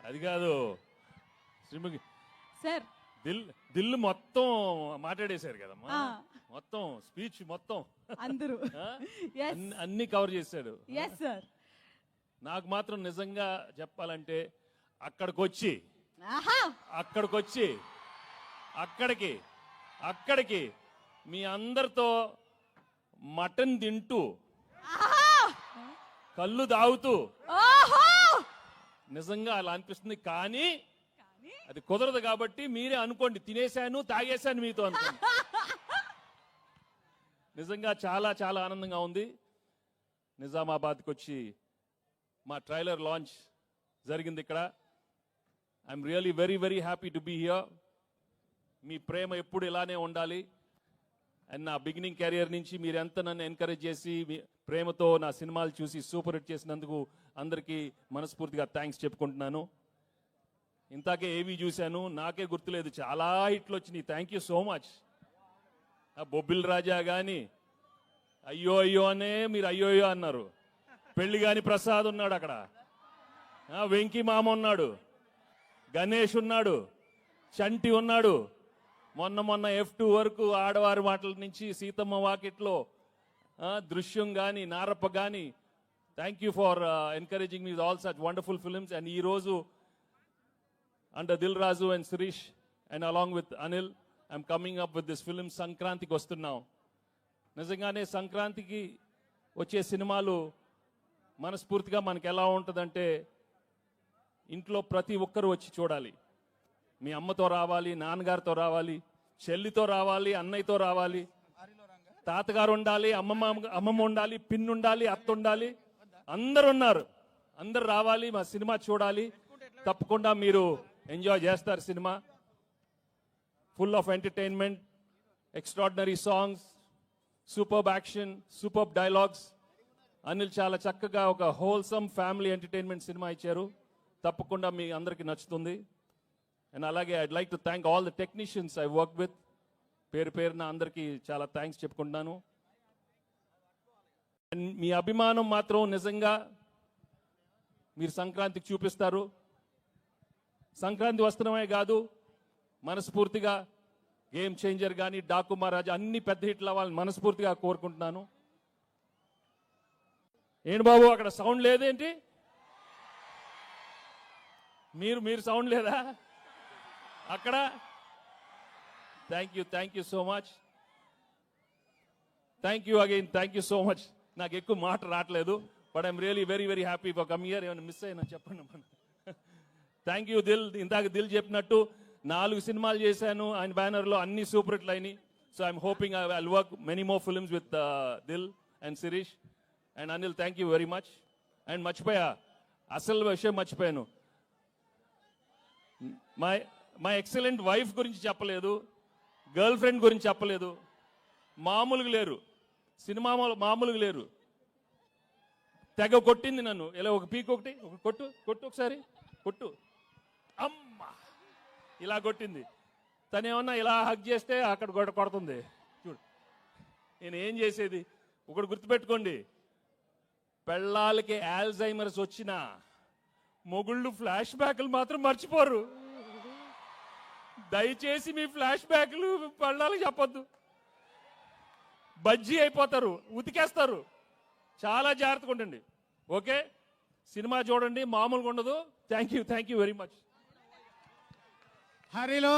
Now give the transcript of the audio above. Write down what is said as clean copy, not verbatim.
అది కాదు శ్రీముఖి సార్ దిల్ మొత్తం మాట్లాడేశారు కదమ్మా. మొత్తం స్పీచ్ మొత్తం అందరూ అన్ని కవర్ చేశాడు. Yes sir. నాకు మాత్రం నిజంగా చెప్పాలంటే అక్కడికి మీ అందరితో మటన్ తింటూ కళ్ళు తాగుతూ నిజంగా అలా అనిపిస్తుంది. కానీ అది కుదరదు కాబట్టి మీరే అనుకోండి, తినేశాను తాగేశాను మీతో అనుకోండి. నిజంగా చాలా చాలా ఆనందంగా ఉంది. నిజామాబాద్కి వచ్చి మా ట్రైలర్ లాంచ్ జరిగింది ఇక్కడ. I'm really very very happy to be here. మీ ప్రేమ ఎప్పుడు ఇలానే ఉండాలి. అండ్ నా బిగినింగ్ కెరియర్ నుంచి మీరు ఎంత నన్ను ఎంకరేజ్ చేసి మీ ప్రేమతో నా సినిమాలు చూసి సూపర్ హిట్ చేసినందుకు అందరికీ మనస్ఫూర్తిగా థ్యాంక్స్ చెప్పుకుంటున్నాను. ఇంతాకే ఏవి చూశాను, నాకే గుర్తులేదు, చాలా హిట్లు వచ్చినాయి. Thank you so much. Bobbili Raja కానీ అయ్యో అయ్యో అనే మీరు అయ్యో అయ్యో అన్నారు. పెళ్లి కాని ప్రసాద్ ఉన్నాడు అక్కడ, వెంకీ మామ ఉన్నాడు, గణేష్ ఉన్నాడు, చంటి ఉన్నాడు. మొన్న F2 వరకు ఆడవారి మాటల నుంచి సీతమ్మ వాకిట్లో దృశ్యం కానీ నారప్ప కానీ. Thank you for encouraging me all such wonderful films. And ఈరోజు under Dil Raju and Sirish and along with Anil I'm coming up with this film. సంక్రాంతికి వస్తున్నాం. నిజంగానే సంక్రాంతికి వచ్చే సినిమాలు మనస్ఫూర్తిగా మనకు ఎలా ఉంటుందంటే ఇంట్లో ప్రతి ఒక్కరూ వచ్చి చూడాలి. మీ అమ్మతో రావాలి, నాన్నగారితో రావాలి, చెల్లితో రావాలి, అన్నయ్యతో రావాలి, తాతగారు ఉండాలి, అమ్మమ్మ ఉండాలి, పిన్ ఉండాలి, అత్త ఉండాలి, అందరు ఉన్నారు. అందరు రావాలి, మా సినిమా చూడాలి. తప్పకుండా మీరు ఎంజాయ్ చేస్తారు. Cinema full of entertainment, extraordinary songs, superb action, superb dialogues. Anil చాలా చక్కగా ఒక హోల్సమ్ ఫ్యామిలీ ఎంటర్టైన్మెంట్ సినిమా ఇచ్చారు. తప్పకుండా మీ అందరికీ నచ్చుతుంది. అండ్ అలాగే I'd like to thank all the technicians I work with. పేరున అందరికీ చాలా థ్యాంక్స్ చెప్పుకుంటున్నాను. అండ్ మీ అభిమానం మాత్రం నిజంగా మీరు సంక్రాంతికి చూపిస్తారు. సంక్రాంతి వస్తున్నామే కాదు, మనస్ఫూర్తిగా గేమ్ చేంజర్ కానీ, డాకు మహారాజా అన్ని పెద్ద హిట్లు అవ్వాలని మనస్ఫూర్తిగా కోరుకుంటున్నాను. ఏంటి బాబు అక్కడ సౌండ్ లేదేంటి? మీరు సౌండ్ లేదా అక్కడ? Thank you so much. Thank you again, thank you so much. నాకు ఎక్కువ మాట రావట్లేదు, but I'm really very very happy for come here. ఏమైనా మిస్ అయినా చెప్పండి. Thank you Dil. ఇందాక దిల్ చెప్పినట్టు 4 సినిమాలు చేశాను ఆయన బ్యానర్లో, అన్ని సూపర్ హిట్లు అయినాయి. So I'm hoping I will work many more films with Dil and Sirish and Anil. Thank you very much. And మర్చిపోయా, అసలు విషయం మర్చిపోయాను. మా ఎక్సలెంట్ వైఫ్ గురించి చెప్పలేదు, గర్ల్ ఫ్రెండ్ గురించి చెప్పలేదు. మామూలుగా లేరు, సినిమా మామూలుగా లేరు. తెగ కొట్టింది నన్ను. ఇలా ఒక పీక్ ఒకటి కొట్టు ఒకసారి కొట్టు, అమ్మా ఇలా కొట్టింది. తను ఏమన్నా ఇలా హగ్ చేస్తే అక్కడ కొడుతుంది. చూడు నేను ఏం చేసేది. ఒకటి గుర్తుపెట్టుకోండి, పెళ్ళాలకి ఆల్జైమర్స్ వచ్చినా మొగుళ్ళు ఫ్లాష్ బ్యాక్లు మాత్రం మర్చిపోరు. దయచేసి మీ ఫ్లాష్ బ్యాక్లు పెళ్ళాలకు చెప్పొద్దు, బజ్జీ అయిపోతారు, ఉతికేస్తారు. చాలా జాగ్రత్తగా ఉండండి. ఓకే, సినిమా చూడండి, మామూలుగా ఉండదు. Thank you very much. హరిలో